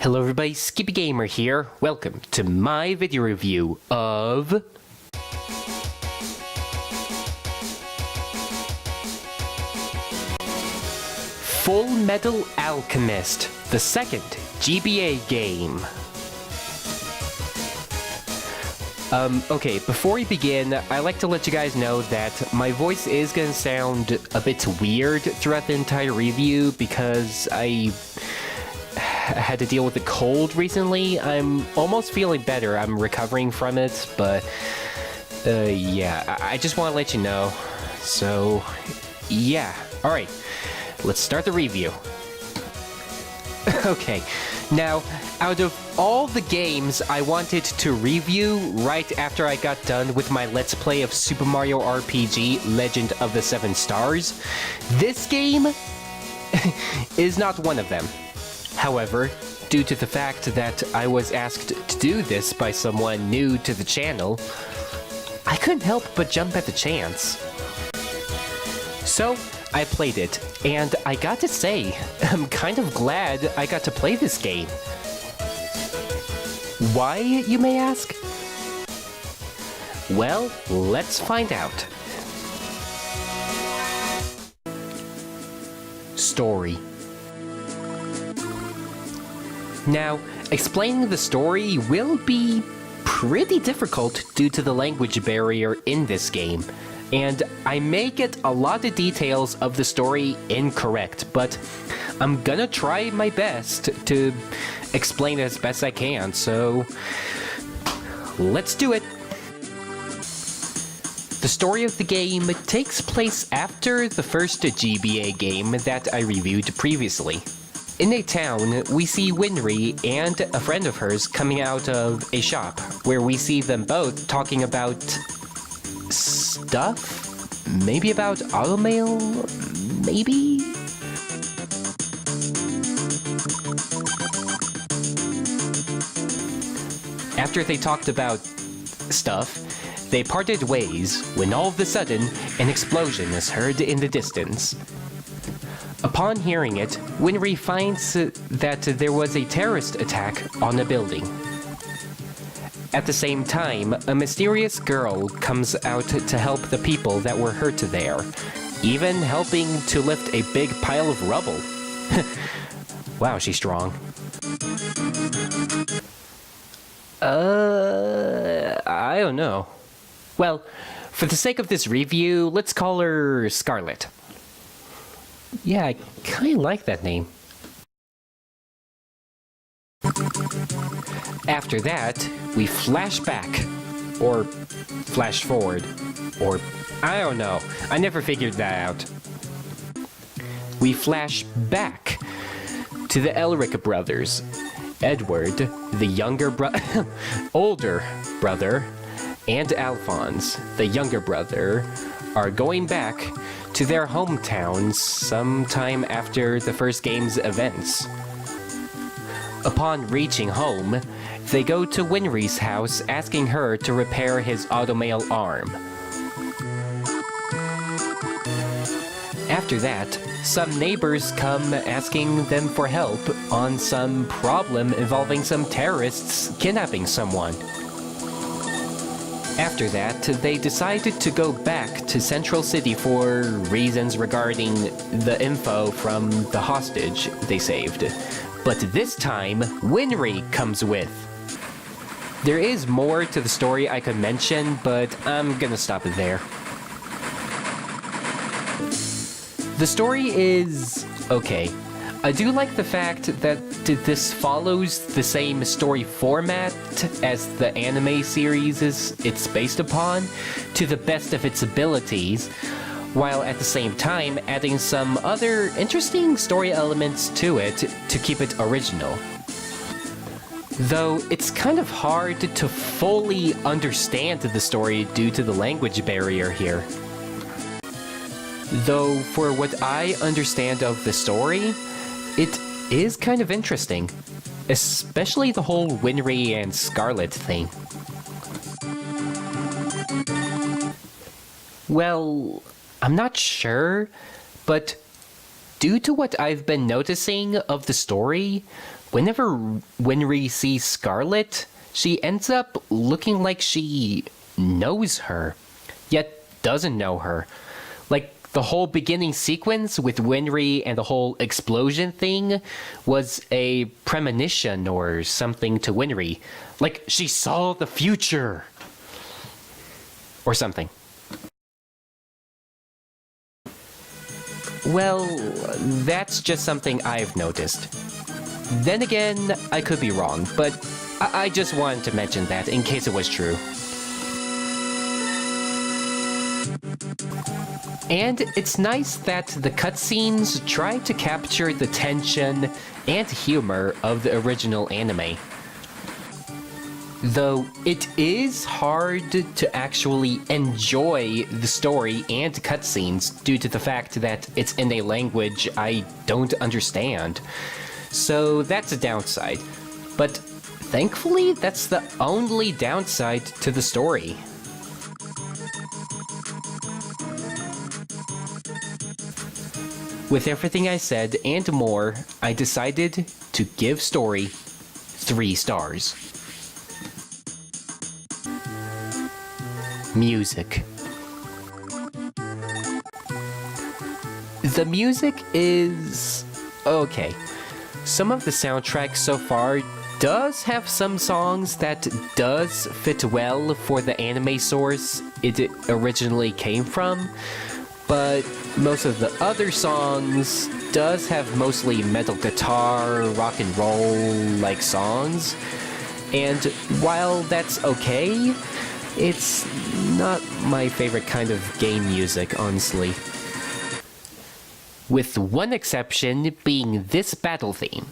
Hello everybody, Skippy Gamer here. Welcome to my video review of Fullmetal Alchemist, the second GBA game. Okay, before we begin, I'd like to let you guys know that my voice is gonna sound a bit weird throughout the entire review because I had to deal with a cold recently. I'm almost feeling better. I'm recovering from it, but yeah, I just want to let you know. So, yeah. Alright, let's start the review. Okay, now, out of all the games I wanted to review right after I got done with my Let's Play of Super Mario RPG Legend of the Seven Stars, this game is not one of them. However, due to the fact that I was asked to do this by someone new to the channel, I couldn't help but jump at the chance. So, I played it, and I got to say, I'm kind of glad I got to play this game. Why, you may ask? Well, let's find out. Story. Now, explaining the story will be pretty difficult due to the language barrier in this game, and I may get a lot of details of the story incorrect, but I'm gonna try my best to explain it as best I can, so let's do it! The story of the game takes place after the first GBA game that I reviewed previously. In a town, we see Winry and a friend of hers coming out of a shop, where we see them both talking about stuff? Maybe about automail? Maybe? After they talked about stuff, they parted ways when all of a sudden an explosion is heard in the distance. Upon hearing it, Winry finds that there was a terrorist attack on a building. At the same time, a mysterious girl comes out to help the people that were hurt there, even helping to lift a big pile of rubble. Wow, she's strong. I don't know. Well, for the sake of this review, let's call her Scarlet. Yeah, I kinda like that name. After that, we flash back, or flash forward, or I don't know. I never figured that out. We flash back to the Elric brothers. Edward, the older brother, and Alphonse, the younger brother, are going back to their hometowns sometime after the first game's events. Upon reaching home, they go to Winry's house asking her to repair his automail arm. After that, some neighbors come asking them for help on some problem involving some terrorists kidnapping someone. After that, they decided to go back to Central City for reasons regarding the info from the hostage they saved. But this time, Winry comes with. There is more to the story I could mention, but I'm gonna stop it there. The story is okay. I do like the fact that this follows the same story format as the anime series it's based upon, to the best of its abilities, while at the same time adding some other interesting story elements to it to keep it original. Though it's kind of hard to fully understand the story due to the language barrier here. Though, for what I understand of the story, it is kind of interesting, especially the whole Winry and Scarlet thing. Well, I'm not sure, but due to what I've been noticing of the story, whenever Winry sees Scarlet, she ends up looking like she knows her, yet doesn't know her. Like, the whole beginning sequence with Winry and the whole explosion thing was a premonition or something to Winry. Like, she saw the future. Or something. Well, that's just something I've noticed. Then again, I could be wrong, but I just wanted to mention that in case it was true. And it's nice that the cutscenes try to capture the tension and humor of the original anime. Though it is hard to actually enjoy the story and cutscenes due to the fact that it's in a language I don't understand. So that's a downside. But thankfully, that's the only downside to the story. With everything I said and more, I decided to give story 3 stars. Music. The music is okay. Some of the soundtrack so far does have some songs that does fit well for the anime source it originally came from, but most of the other songs does have mostly metal guitar, rock and roll like songs, and while that's okay, it's not my favorite kind of game music, honestly. With one exception being this battle theme.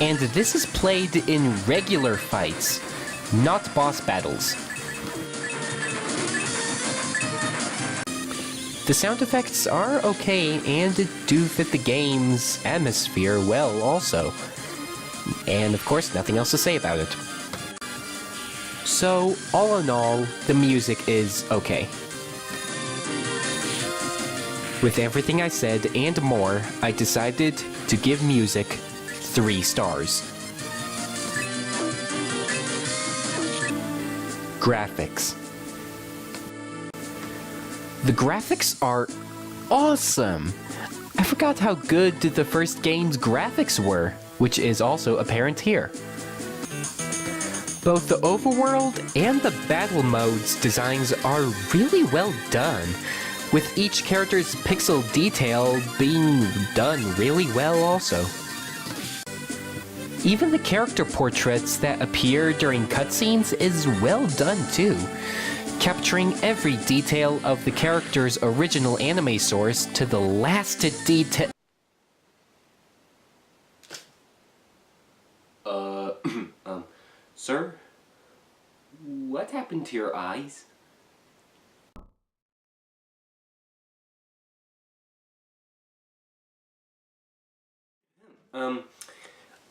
And this is played in regular fights, not boss battles. The sound effects are okay and do fit the game's atmosphere well also. And of course, nothing else to say about it. So, all in all, the music is okay. With everything I said and more, I decided to give music 3 stars. Graphics. The graphics are awesome! I forgot how good the first game's graphics were, which is also apparent here. Both the overworld and the battle modes designs are really well done, with each character's pixel detail being done really well also. Even the character portraits that appear during cutscenes is well done too, capturing every detail of the character's original anime source to the last detail. Sir? What happened to your eyes?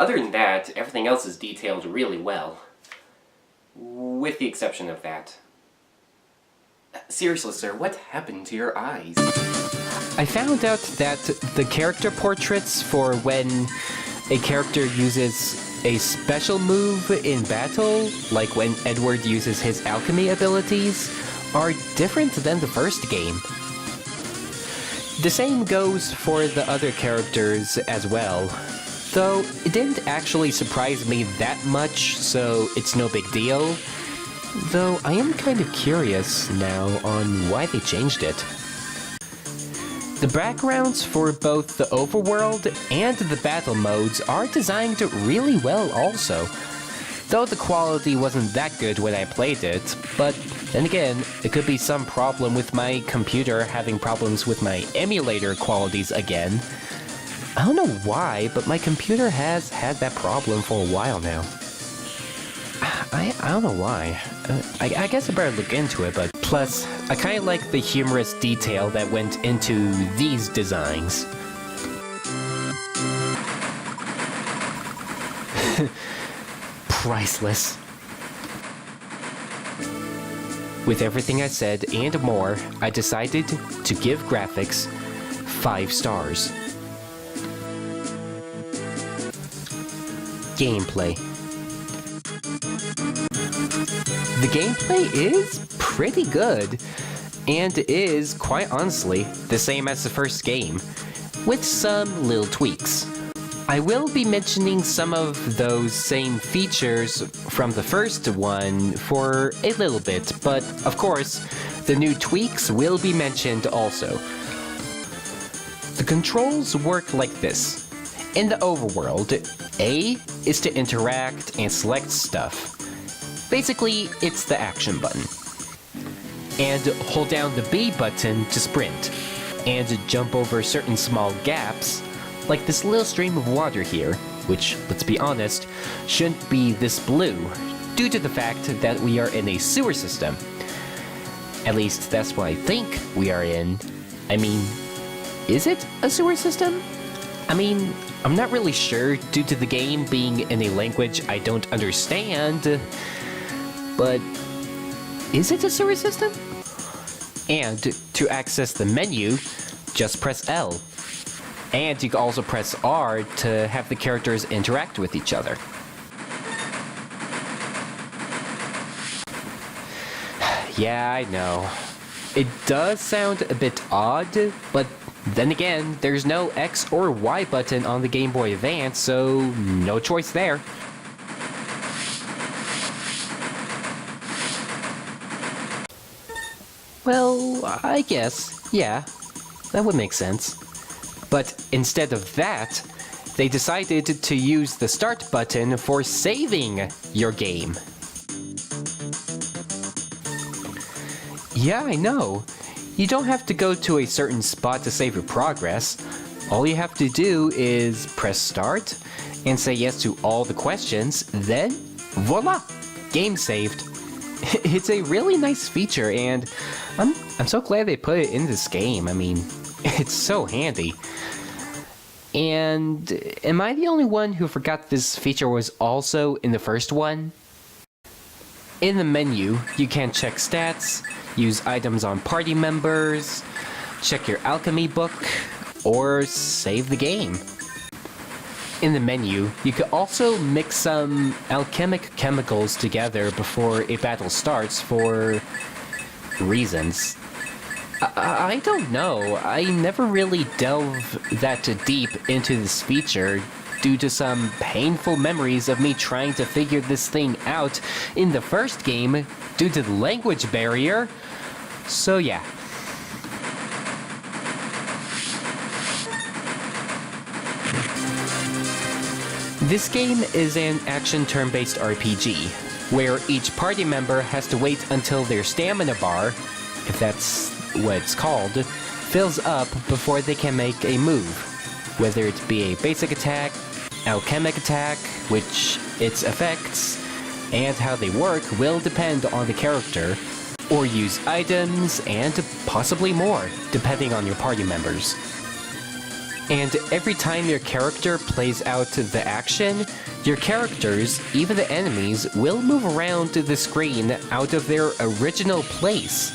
Other than that, everything else is detailed really well. With the exception of that. Seriously, sir, what happened to your eyes? I found out that the character portraits for when a character uses a special move in battle, like when Edward uses his alchemy abilities, are different than the first game. The same goes for the other characters as well. Though, it didn't actually surprise me that much, so it's no big deal. Though, I am kind of curious now on why they changed it. The backgrounds for both the overworld and the battle modes are designed really well also. Though the quality wasn't that good when I played it, but then again, it could be some problem with my computer having problems with my emulator qualities again. I don't know why, but my computer has had that problem for a while now. I don't know why. I guess I better look into it, but plus, I kinda like the humorous detail that went into these designs. priceless. With everything I said and more, I decided to give graphics 5 stars. Gameplay. The gameplay is pretty good, and is, quite honestly, the same as the first game, with some little tweaks. I will be mentioning some of those same features from the first one for a little bit, but of course, the new tweaks will be mentioned also. The controls work like this. In the overworld, A is to interact and select stuff. Basically, it's the action button. And hold down the B button to sprint, and jump over certain small gaps, like this little stream of water here, which, let's be honest, shouldn't be this blue, due to the fact that we are in a sewer system. At least that's what I think we are in. I mean, is it a sewer system? I mean, I'm not really sure due to the game being in a language I don't understand, but is it a sewer system? And to access the menu, just press L. And you can also press R to have the characters interact with each other. Yeah, I know. It does sound a bit odd, but then again, there's no X or Y button on the Game Boy Advance, so no choice there. Well, I guess, yeah, that would make sense. But instead of that, they decided to use the start button for saving your game. Yeah, I know. You don't have to go to a certain spot to save your progress. All you have to do is press start and say yes to all the questions, then voila! Game saved. It's a really nice feature, and I'm so glad they put it in this game. I mean, it's so handy. And am I the only one who forgot this feature was also in the first one? In the menu, you can check stats, use items on party members, check your alchemy book, or save the game. In the menu, you can also mix some alchemic chemicals together before a battle starts for reasons. I don't know. I never really delved that deep into this feature due to some painful memories of me trying to figure this thing out in the first game due to the language barrier. So yeah. This game is an action turn-based RPG, where each party member has to wait until their stamina bar, if that's what it's called, fills up before they can make a move. Whether it be a basic attack, alchemic attack, which its effects and how they work will depend on the character, or use items and possibly more, depending on your party members. And every time your character plays out the action, your characters, even the enemies, will move around the screen out of their original place,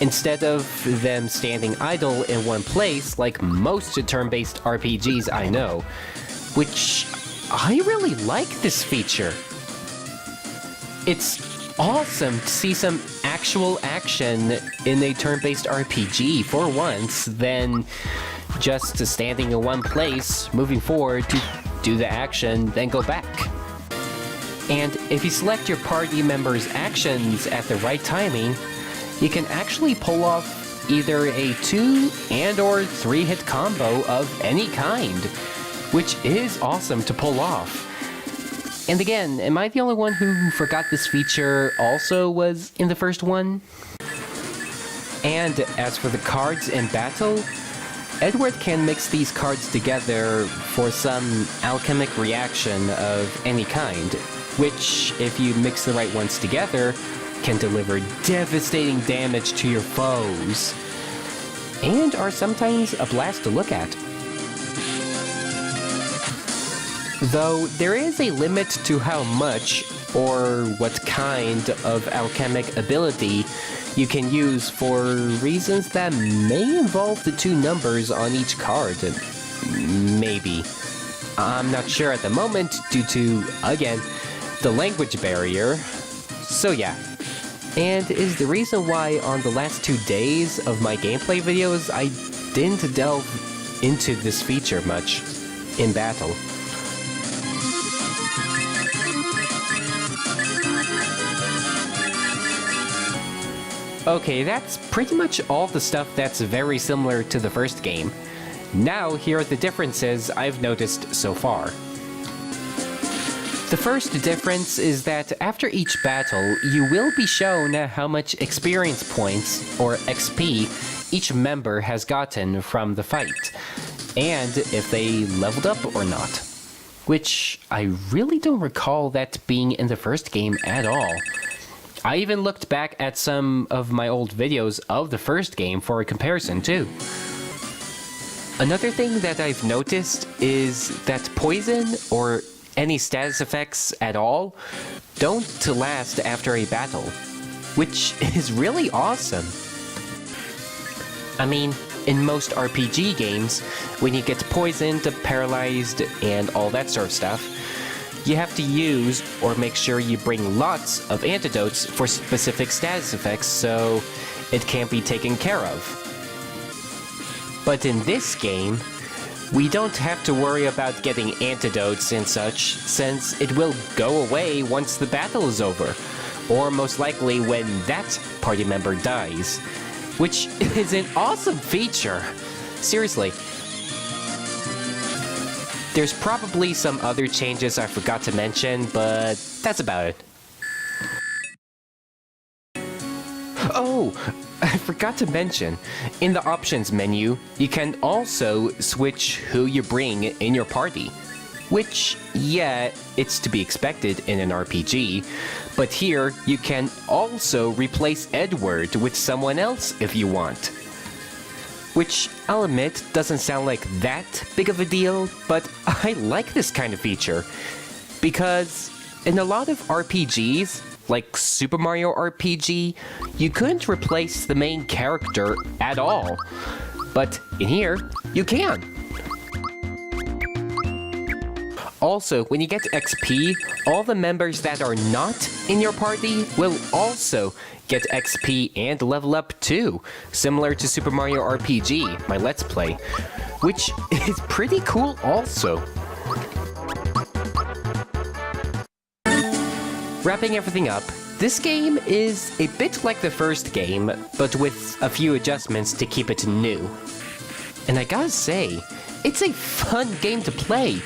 instead of them standing idle in one place like most turn-based RPGs I know, which I really like this feature. It's awesome to see some actual action in a turn-based RPG for once, than just standing in one place, moving forward to do the action, then go back. And if you select your party members' actions at the right timing, you can actually pull off either a 2 and or 3-hit combo of any kind, which is awesome to pull off. And again, am I the only one who forgot this feature also was in the first one? And as for the cards in battle, Edward can mix these cards together for some alchemic reaction of any kind, which, if you mix the right ones together, can deliver devastating damage to your foes, and are sometimes a blast to look at. Though there is a limit to how much or what kind of alchemic ability you can use for reasons that may involve the two numbers on each card. Maybe. I'm not sure at the moment due to, again, the language barrier. So yeah. And is the reason why on the last 2 days of my gameplay videos I didn't delve into this feature much in battle. Okay, that's pretty much all the stuff that's very similar to the first game. Now, here are the differences I've noticed so far. The first difference is that after each battle, you will be shown how much experience points, or XP, each member has gotten from the fight, and if they leveled up or not. Which I really don't recall that being in the first game at all. I even looked back at some of my old videos of the first game for a comparison too. Another thing that I've noticed is that poison, or any status effects at all, don't last after a battle, which is really awesome. I mean, in most RPG games, when you get poisoned, paralyzed, and all that sort of stuff, you have to use or make sure you bring lots of antidotes for specific status effects so it can't be taken care of. But in this game, we don't have to worry about getting antidotes and such, since it will go away once the battle is over, or most likely when that party member dies, which is an awesome feature. Seriously. There's probably some other changes I forgot to mention, but that's about it. Oh, I forgot to mention, in the options menu, you can also switch who you bring in your party. Which, yeah, it's to be expected in an RPG, but here you can also replace Edward with someone else if you want. Which, I'll admit, doesn't sound like that big of a deal, but I like this kind of feature. Because in a lot of RPGs, like Super Mario RPG, you couldn't replace the main character at all. But in here, you can. Also, when you get XP, all the members that are not in your party will also get XP and level up too, similar to Super Mario RPG, my Let's Play, which is pretty cool also. Wrapping everything up, this game is a bit like the first game, but with a few adjustments to keep it new. And I gotta say, it's a fun game to play.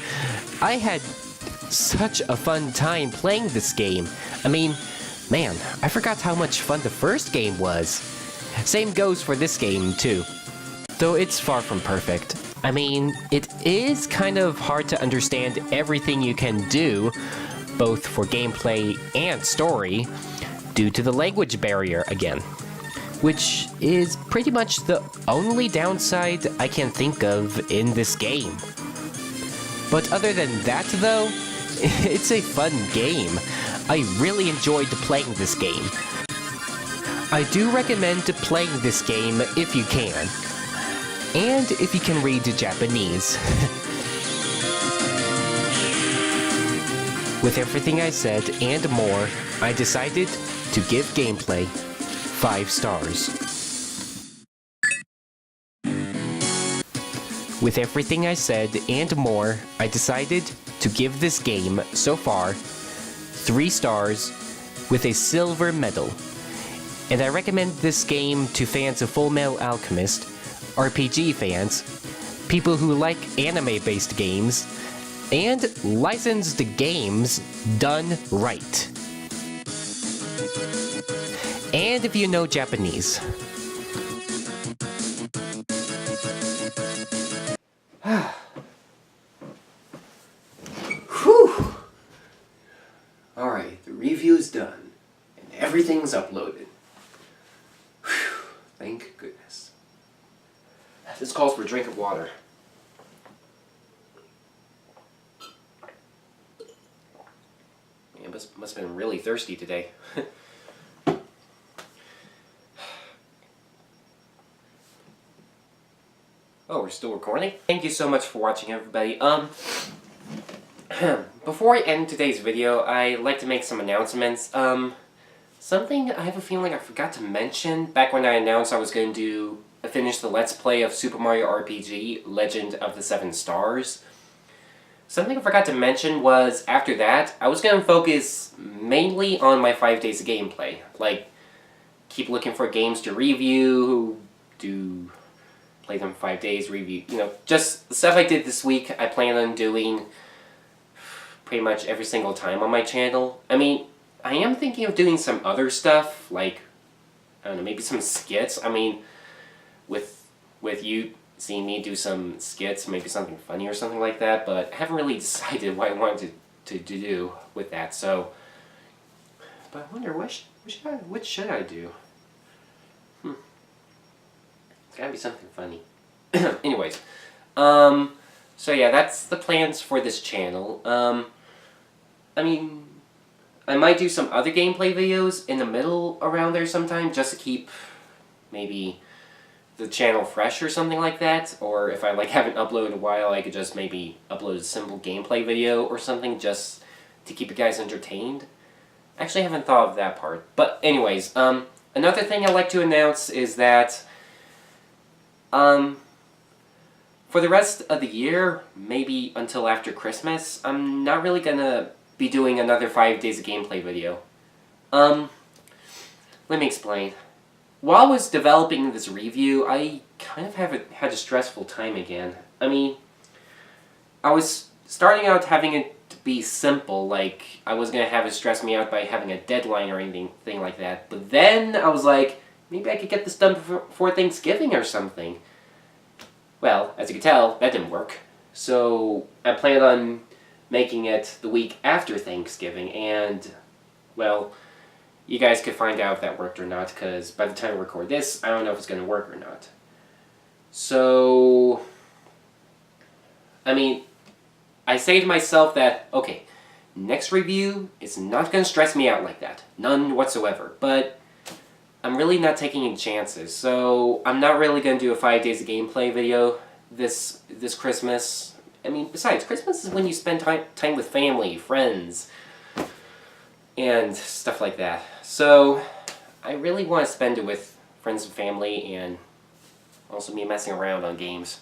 I had such a fun time playing this game. I mean, man, I forgot how much fun the first game was. Same goes for this game too. Though it's far from perfect. I mean, it is kind of hard to understand everything you can do, both for gameplay and story, due to the language barrier again. Which is pretty much the only downside I can think of in this game. But other than that though, it's a fun game. I really enjoyed playing this game. I do recommend playing this game if you can. And if you can read Japanese. With everything I said and more, I decided to give gameplay 5 stars. With everything I said and more, I decided to give this game, so far, 3 stars with a silver medal. And I recommend this game to fans of Fullmetal Alchemist, RPG fans, people who like anime-based games, and licensed games done right. And if you know Japanese. Whew! Alright, the review's done, and everything's uploaded. Whew, thank goodness. This calls for a drink of water. Yeah, but Must have been really thirsty today. Oh, we're still recording? Thank you so much for watching, everybody. Before I end today's video, I'd like to make some announcements. Something I have a feeling I forgot to mention back when I announced I was going to finish the Let's Play of Super Mario RPG Legend of the Seven Stars. Something I forgot to mention was, after that, I was going to focus mainly on my 5 days of gameplay. Like, keep looking for games to review, play them 5 days, review, just the stuff I did this week I plan on doing pretty much every single time on my channel. I mean, I am thinking of doing some other stuff, like, I don't know, maybe some skits. I mean, with you seeing me do some skits, maybe something funny or something like that, but I haven't really decided what I wanted to do with that, so... But I wonder, which should I do? It's gotta be something funny. Anyways, so yeah, that's the plans for this channel. I mean, I might do some other gameplay videos in the middle around there sometime, just to keep, maybe, the channel fresh or something like that. Or if I haven't uploaded in a while, I could just maybe upload a simple gameplay video or something, just to keep you guys entertained. Actually, I haven't thought of that part. But anyways, another thing I'd like to announce is that, for the rest of the year, maybe until after Christmas, I'm not really gonna be doing another 5 days of gameplay video. Let me explain. While I was developing this review, I kind of had a stressful time again. I mean, I was starting out having it to be simple, like I wasn't going to have it stress me out by having a deadline or anything like that. But then I was like, maybe I could get this done before Thanksgiving or something. Well, as you can tell, that didn't work. So I planned on making it the week after Thanksgiving, and, well, you guys could find out if that worked or not, because by the time I record this, I don't know if it's going to work or not. So, I mean, I say to myself that, okay, next review is not going to stress me out like that. None whatsoever. But I'm really not taking any chances, so I'm not really going to do a 5 days of gameplay video this Christmas. I mean, besides, Christmas is when you spend time with family, friends, and stuff like that. So, I really want to spend it with friends and family, and also me messing around on games.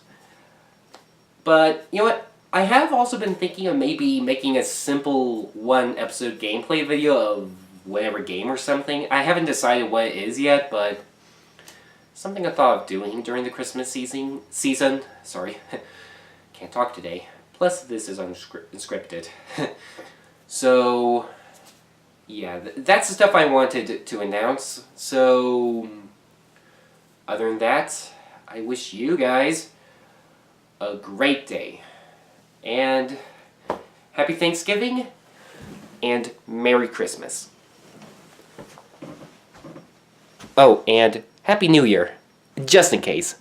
But, you know what? I have also been thinking of maybe making a simple one-episode gameplay video of whatever game or something. I haven't decided what it is yet, but something I thought of doing during the Christmas season. Sorry, can't talk today. Plus, this is unscripted. So, yeah, that's the stuff I wanted to announce. So, other than that, I wish you guys a great day. And Happy Thanksgiving, and Merry Christmas. Oh, and Happy New Year, just in case.